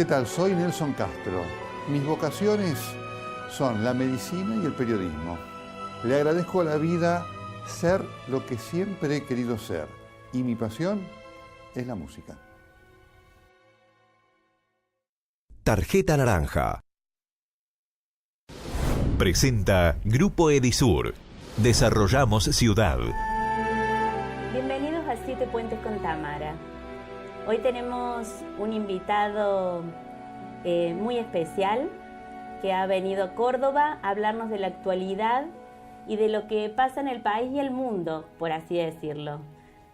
¿Qué tal? Soy Nelson Castro. Mis vocaciones son la medicina y el periodismo. Le agradezco a la vida ser lo que siempre he querido ser. Y mi pasión es la música. Tarjeta Naranja. Presenta Grupo Edisur. Desarrollamos Ciudad. Bienvenidos a Siete Puentes con Tamara. Hoy tenemos un invitado muy especial que ha venido a Córdoba a hablarnos de la actualidad y de lo que pasa en el país y el mundo, por así decirlo.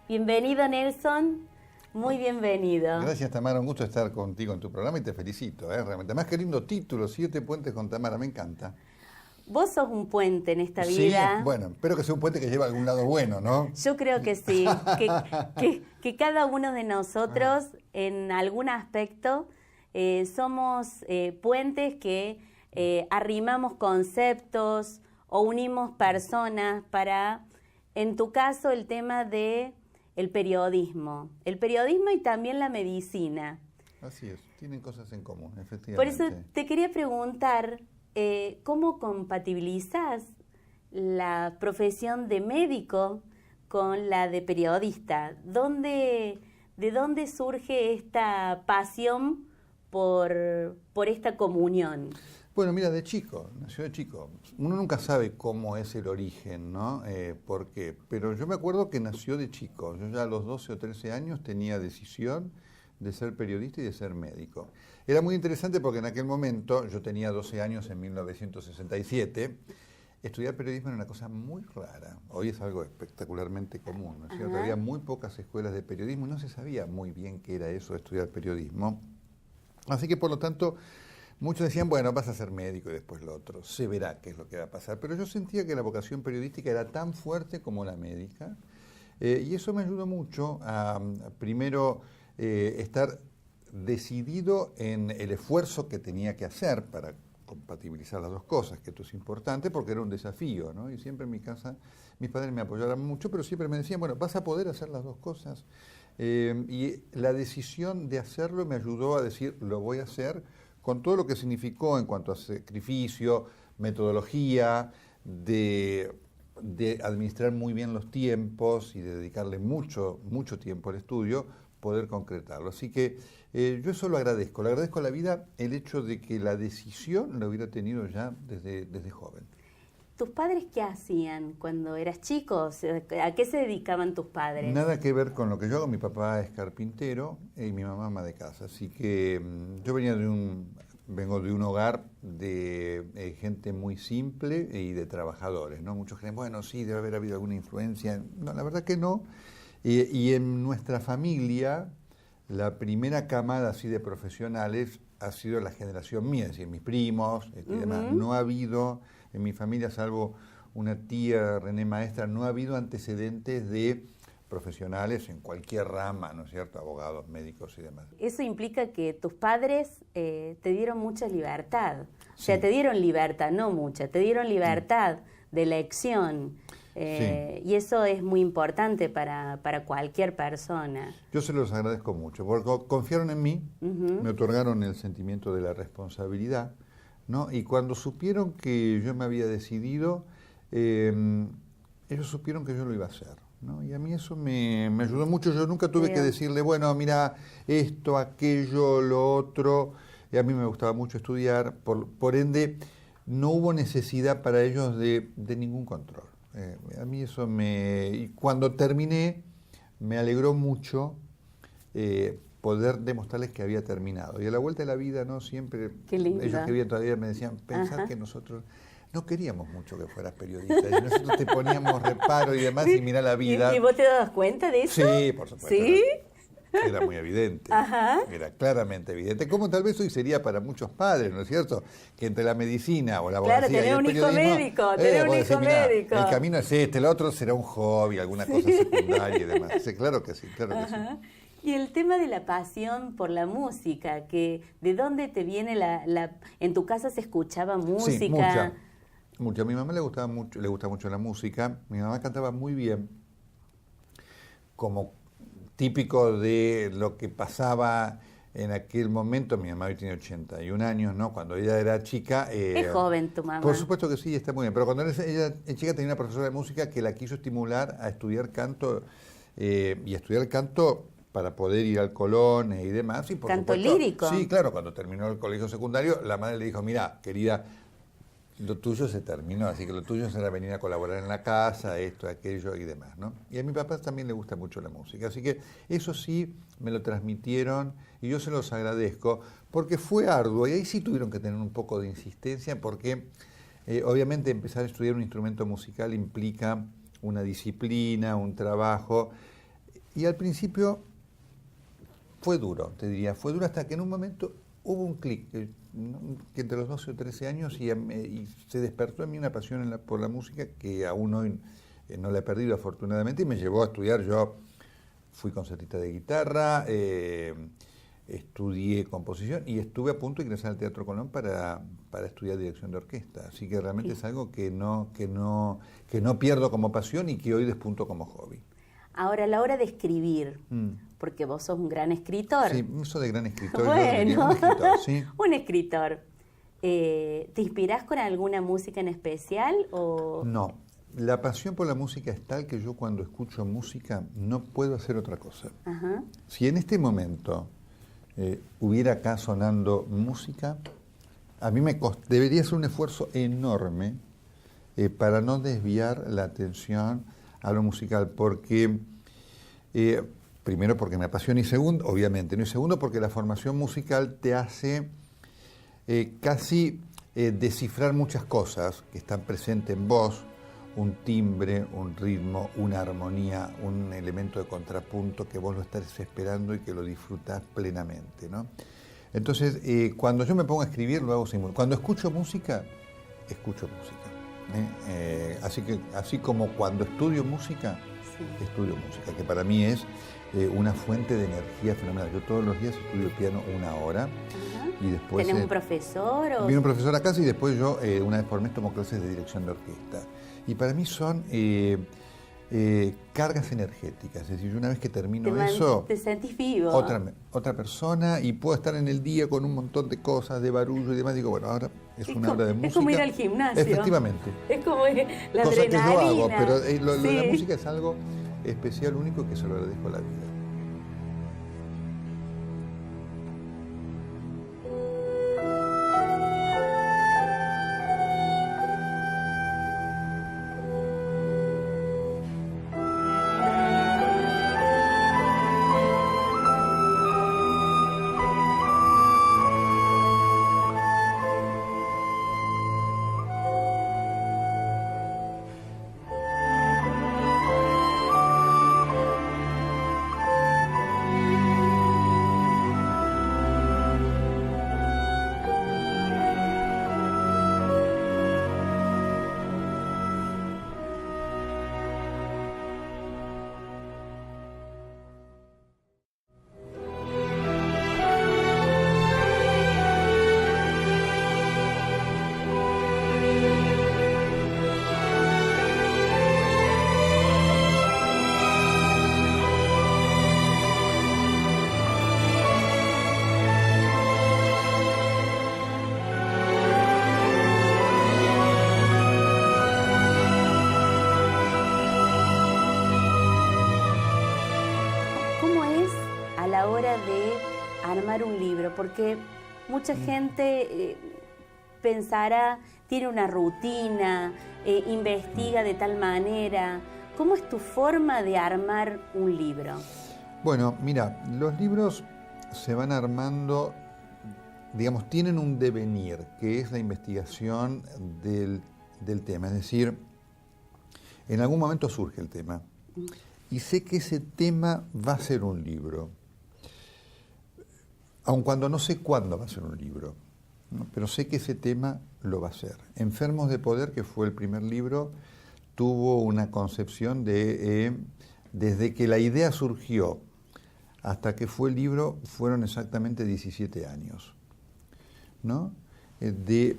Bienvenido, Nelson. Muy bienvenido. Gracias, Tamara. Un gusto estar contigo en tu programa y te felicito, realmente. Además, qué lindo título, Siete Puentes con Tamara. Me encanta. Vos sos un puente en esta vida. Sí, bueno, espero que sea un puente que lleve a algún lado bueno, ¿no? Yo creo que sí, que cada uno de nosotros en algún aspecto somos puentes que arrimamos conceptos o unimos personas para, en tu caso, el tema de el periodismo y también la medicina. Así es, tienen cosas en común, efectivamente. Por eso te quería preguntar, ¿cómo compatibilizas la profesión de médico con la de periodista? ¿De dónde surge esta pasión por esta comunión? Bueno, mira, nació de chico. Uno nunca sabe cómo es el origen, ¿no? ¿Por qué? Pero yo me acuerdo que nació de chico. Yo ya a los 12 o 13 años tenía decisión de ser periodista y de ser médico. Era muy interesante porque en aquel momento, yo tenía 12 años en 1967, estudiar periodismo era una cosa muy rara. Hoy es algo espectacularmente común, ¿no es cierto? Había muy pocas escuelas de periodismo y no se sabía muy bien qué era eso de estudiar periodismo. Así que, por lo tanto, muchos decían, bueno, vas a ser médico y después lo otro, se verá qué es lo que va a pasar. Pero yo sentía que la vocación periodística era tan fuerte como la médica, y eso me ayudó mucho a, primero, estar decidido en el esfuerzo que tenía que hacer para compatibilizar las dos cosas, que esto es importante porque era un desafío, ¿no? Y siempre en mi casa mis padres me apoyaron mucho, pero siempre me decían, bueno, vas a poder hacer las dos cosas. Y la decisión de hacerlo me ayudó a decir, lo voy a hacer, con todo lo que significó en cuanto a sacrificio, metodología, de administrar muy bien los tiempos y de dedicarle mucho tiempo al estudio, poder concretarlo. Así que yo eso lo agradezco. Le agradezco a la vida el hecho de que la decisión la hubiera tenido ya desde joven. ¿Tus padres qué hacían cuando eras chico? ¿A qué se dedicaban tus padres? Nada que ver con lo que yo hago. Mi papá es carpintero y mi mamá ama de casa. Así que yo vengo de un hogar de gente muy simple y de trabajadores, ¿no? Muchos creen, bueno, sí, debe haber habido alguna influencia. No, la verdad que no. Y en nuestra familia, la primera camada así de profesionales ha sido la generación mía, es decir, mis primos y demás. No ha habido, en mi familia, salvo una tía, René Maestra, no ha habido antecedentes de profesionales en cualquier rama, ¿no es cierto? Abogados, médicos y demás. Eso implica que tus padres te dieron mucha libertad. Sí. O sea, te dieron libertad, no mucha, te dieron libertad de elección. Sí. Y eso es muy importante para cualquier persona. Yo se los agradezco mucho, porque confiaron en mí, me otorgaron el sentimiento de la responsabilidad, ¿no? Y cuando supieron que yo me había decidido, ellos supieron que yo lo iba a hacer, ¿no? Y a mí eso me ayudó mucho. Yo nunca tuve que decirle, bueno, mira, esto, aquello, lo otro. Y a mí me gustaba mucho estudiar, por ende, no hubo necesidad para ellos de ningún control. A mí eso y cuando terminé, me alegró mucho poder demostrarles que había terminado. Y a la vuelta de la vida, ¿no? Siempre ellos que vivían todavía me decían, pensar que nosotros no queríamos mucho que fueras periodista. Y nosotros te poníamos reparo y demás, y mirá la vida. ¿Y vos te das cuenta de eso? Sí, por supuesto. ¿Sí? Era muy evidente, era claramente evidente, como tal vez hoy sería para muchos padres, ¿no es cierto? Que entre la medicina o la abogacía y el periodismo... tener un hijo médico. El camino es este, el otro será un hobby, alguna cosa secundaria y demás. Sí, claro que sí, claro que sí. Y el tema de la pasión por la música, que ¿de dónde te viene en tu casa se escuchaba música? Sí, mucha. A mi mamá le gusta mucho la música, mi mamá cantaba muy bien, como típico de lo que pasaba en aquel momento, mi mamá hoy tiene 81 años, ¿no? Cuando ella era chica... Es joven tu mamá. Por supuesto que sí, está muy bien. Pero cuando ella es chica tenía una profesora de música que la quiso estimular a estudiar canto, y a estudiar canto para poder ir al Colón y demás. Y por ¿Canto supuesto, lírico? Sí, claro. Cuando terminó el colegio secundario, la madre le dijo, mira, querida, lo tuyo se terminó, así que lo tuyo será venir a colaborar en la casa, esto, aquello y demás, ¿no? Y a mi papá también le gusta mucho la música, así que eso sí me lo transmitieron y yo se los agradezco, porque fue arduo y ahí sí tuvieron que tener un poco de insistencia, porque obviamente empezar a estudiar un instrumento musical implica una disciplina, un trabajo, y al principio fue duro, te diría, fue duro hasta que en un momento hubo un clic, que entre los 12 o 13 años y se despertó en mí una pasión por la música que aún hoy no la he perdido afortunadamente y me llevó a estudiar. Yo fui concertista de guitarra, estudié composición y estuve a punto de ingresar al Teatro Colón para estudiar dirección de orquesta. Así que realmente es algo que no pierdo como pasión y que hoy despunto como hobby. Ahora, a la hora de escribir, porque vos sos un gran escritor. Sí, eso de gran escritor. Bueno, un escritor, ¿sí? Un escritor. ¿Te inspirás con alguna música en especial? O... No, la pasión por la música es tal que yo cuando escucho música no puedo hacer otra cosa. Ajá. Si en este momento hubiera acá sonando música, a mí debería ser un esfuerzo enorme para no desviar la atención a lo musical, porque primero porque me apasiona y segundo, obviamente, ¿no? Y segundo porque la formación musical te hace casi descifrar muchas cosas que están presentes en vos, un timbre, un ritmo, una armonía, un elemento de contrapunto que vos lo estás esperando y que lo disfrutás plenamente, ¿no? Entonces, cuando yo me pongo a escribir, lo hago sin... Cuando escucho música, escucho música. Así como cuando estudio música, estudio música, que para mí es una fuente de energía fenomenal. Yo todos los días estudio piano 1 hora. Ajá. Y después... ¿Tenés un profesor? O... Viene un profesor a casa y después yo una vez por mes tomo clases de dirección de orquesta. Y para mí son cargas energéticas. Es decir, una vez que termino eso... Te sentís vivo. Otra persona, y puedo estar en el día con un montón de cosas, de barullo y demás. Digo, bueno, ahora es una hora de música. Es como ir al gimnasio. Efectivamente. Es como la cosa adrenalina. que yo hago, pero lo de la Sí. música es algo especial, único, que se lo agradezco a la vida. armar un libro? Porque mucha gente pensará, tiene una rutina, investiga de tal manera. ¿Cómo es tu forma de armar un libro? Bueno, mira, los libros se van armando, digamos, tienen un devenir, que es la investigación del tema. Es decir, en algún momento surge el tema y sé que ese tema va a ser un libro, aun cuando no sé cuándo va a ser un libro, ¿no? Pero sé que ese tema lo va a ser. Enfermos de Poder, que fue el primer libro, tuvo una concepción de, desde que la idea surgió hasta que fue el libro, fueron exactamente 17 años, ¿no? De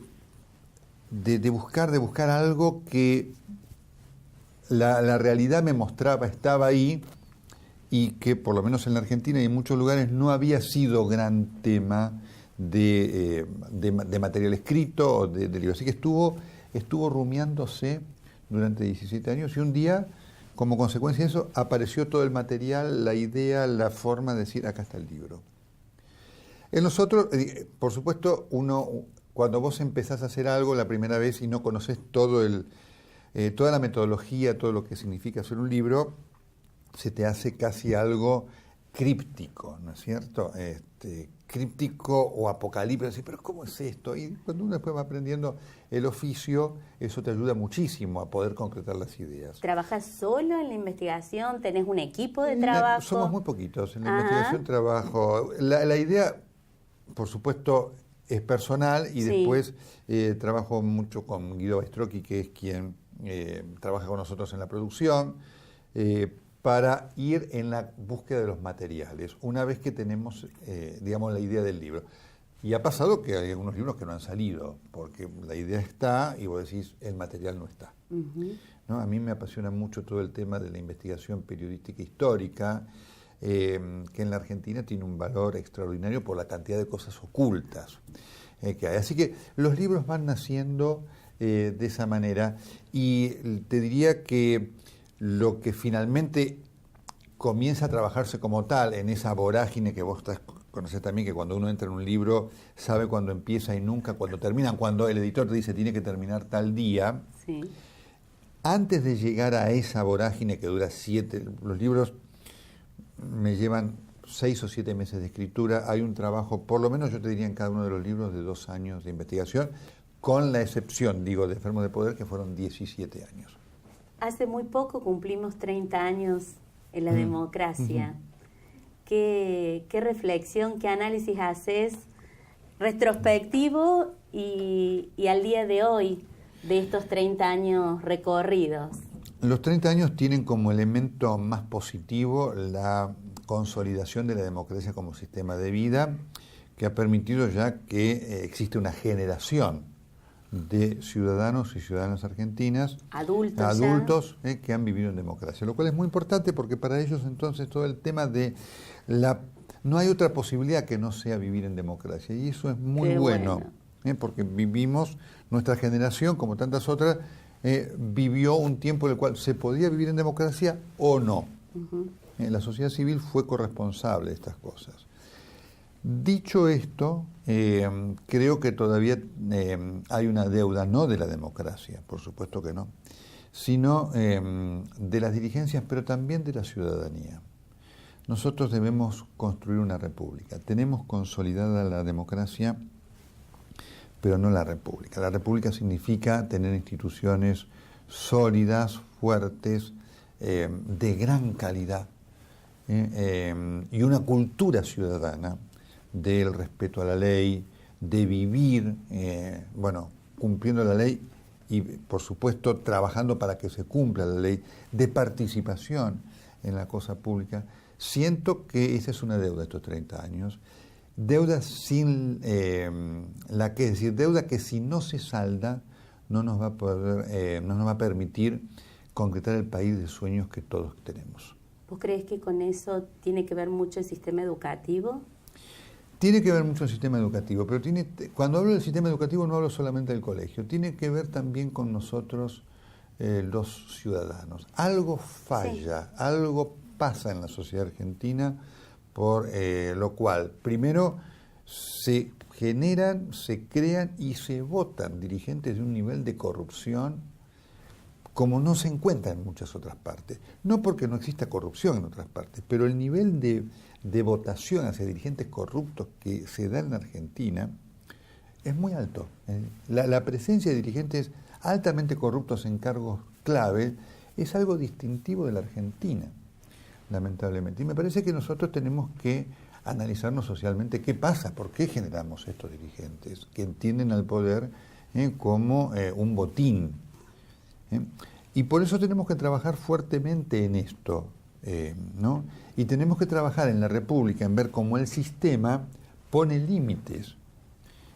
buscar algo que la realidad me mostraba, estaba ahí, y que por lo menos en la Argentina y en muchos lugares no había sido gran tema de material escrito o de libro. Así que estuvo rumiándose durante 17 años y un día, como consecuencia de eso, apareció todo el material, la idea, la forma de decir, acá está el libro. En nosotros, por supuesto, cuando vos empezás a hacer algo la primera vez y no conoces toda la metodología, todo lo que significa hacer un libro, se te hace casi algo críptico, ¿no es cierto? Críptico o apocalíptico, pero ¿cómo es esto? Y cuando uno después va aprendiendo el oficio, eso te ayuda muchísimo a poder concretar las ideas. ¿Trabajas solo en la investigación? ¿Tenés un equipo de trabajo? Somos muy poquitos. En la investigación trabajo. La idea, por supuesto, es personal y después trabajo mucho con Guido Baistrocchi, que es quien trabaja con nosotros en la producción, para ir en la búsqueda de los materiales, una vez que tenemos, digamos, la idea del libro. Y ha pasado que hay algunos libros que no han salido, porque la idea está y vos decís, el material no está. ¿No? A mí me apasiona mucho todo el tema de la investigación periodística histórica, que en la Argentina tiene un valor extraordinario por la cantidad de cosas ocultas que hay. Así que los libros van naciendo de esa manera y te diría que lo que finalmente comienza a trabajarse como tal en esa vorágine que vos conocés también, que cuando uno entra en un libro sabe cuándo empieza y nunca cuándo termina, cuando el editor te dice tiene que terminar tal día, antes de llegar a esa vorágine que dura los libros me llevan 6 o 7 meses de escritura, hay un trabajo, por lo menos yo te diría en cada uno de los libros, de 2 años de investigación, con la excepción, digo, de Enfermos de Poder, que fueron 17 años. Hace muy poco cumplimos 30 años en la democracia. ¿Qué reflexión, qué análisis haces retrospectivo y al día de hoy de estos 30 años recorridos? Los 30 años tienen como elemento más positivo la consolidación de la democracia como sistema de vida, que ha permitido ya que existe una generación de ciudadanos y ciudadanas argentinas, adultos que han vivido en democracia, lo cual es muy importante porque para ellos entonces todo el tema de no hay otra posibilidad que no sea vivir en democracia, y eso es muy bueno. Porque vivimos, nuestra generación, como tantas otras, vivió un tiempo en el cual se podía vivir en democracia o no. La sociedad civil fue corresponsable de estas cosas. Dicho esto, creo que todavía hay una deuda, no de la democracia, por supuesto que no, sino de las dirigencias, pero también de la ciudadanía. Nosotros debemos construir una república. Tenemos consolidada la democracia, pero no la república. La república significa tener instituciones sólidas, fuertes, de gran calidad, y una cultura ciudadana del respeto a la ley, de vivir, cumpliendo la ley y, por supuesto, trabajando para que se cumpla la ley, de participación en la cosa pública. Siento que esa es una deuda de estos 30 años, deuda sin deuda que si no se salda no nos va a poder, no nos va a permitir concretar el país de sueños que todos tenemos. ¿Vos crees que con eso tiene que ver mucho el sistema educativo? Tiene que ver mucho el sistema educativo, pero cuando hablo del sistema educativo no hablo solamente del colegio, tiene que ver también con nosotros los ciudadanos. Algo falla, algo pasa en la sociedad argentina, por lo cual, primero, se generan, se crean y se votan dirigentes de un nivel de corrupción como no se encuentra en muchas otras partes. No porque no exista corrupción en otras partes, pero el nivel de votación hacia dirigentes corruptos que se da en la Argentina es muy alto. La presencia de dirigentes altamente corruptos en cargos clave es algo distintivo de la Argentina, lamentablemente. Y me parece que nosotros tenemos que analizarnos socialmente qué pasa, por qué generamos estos dirigentes que entienden al poder como un botín. Y por eso tenemos que trabajar fuertemente en esto, ¿no? Y tenemos que trabajar en la República, en ver cómo el sistema pone límites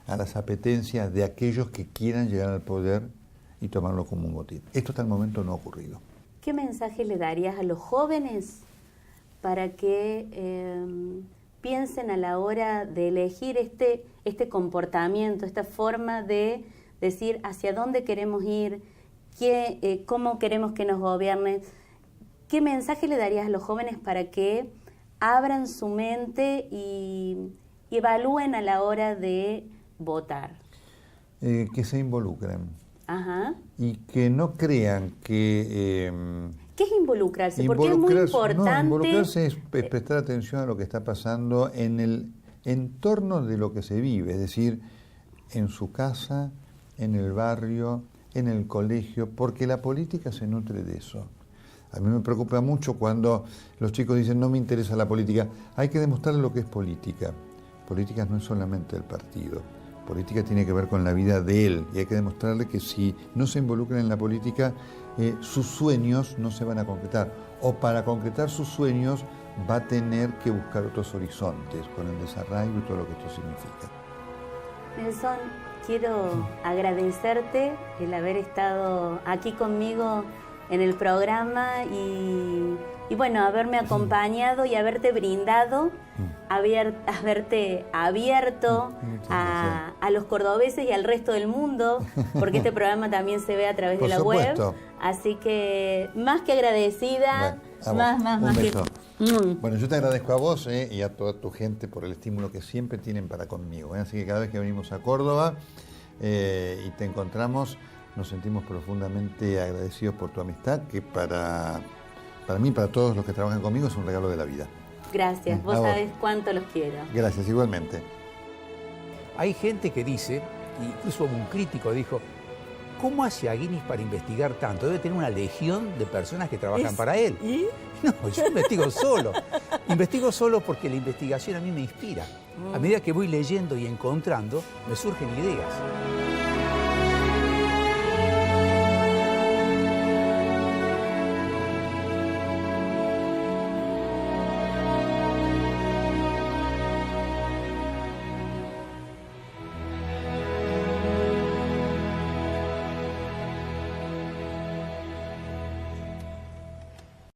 a las apetencias de aquellos que quieran llegar al poder y tomarlo como un botín. Esto hasta el momento no ha ocurrido. ¿Qué mensaje le darías a los jóvenes para que piensen a la hora de elegir este comportamiento, esta forma de decir hacia dónde queremos ir, cómo queremos que nos gobiernen? ¿Qué mensaje le darías a los jóvenes para que abran su mente y evalúen a la hora de votar? Que se involucren. Ajá. Y que no crean que... ¿Qué es involucrarse? Porque es muy importante. No, involucrarse es prestar atención a lo que está pasando en el entorno de lo que se vive, es decir, en su casa, en el barrio, en el colegio, porque la política se nutre de eso. A mí me preocupa mucho cuando los chicos dicen no me interesa la política. Hay que demostrarle lo que es política. Política no es solamente el partido. Política tiene que ver con la vida de él y hay que demostrarle que si no se involucran en la política, sus sueños no se van a concretar. O para concretar sus sueños va a tener que buscar otros horizontes con el desarraigo y todo lo que esto significa. Nelson, quiero agradecerte el haber estado aquí conmigo en el programa y bueno, haberme acompañado y haberte brindado, haberte abierto a los cordobeses y al resto del mundo, porque este programa también se ve a través de la web. Así que más que agradecida, más que... Bueno, yo te agradezco a vos y a toda tu gente por el estímulo que siempre tienen para conmigo. Así que cada vez que venimos a Córdoba y te encontramos, nos sentimos profundamente agradecidos por tu amistad, que para mí, para todos los que trabajan conmigo, es un regalo de la vida. Gracias, vos sabés cuánto los quiero. Gracias, igualmente. Hay gente que dice, incluso un crítico dijo, ¿cómo hace Aguinis para investigar tanto? Debe tener una legión de personas que trabajan para él. ¿Y? No, yo investigo solo. Investigo solo porque la investigación a mí me inspira. A medida que voy leyendo y encontrando, me surgen ideas.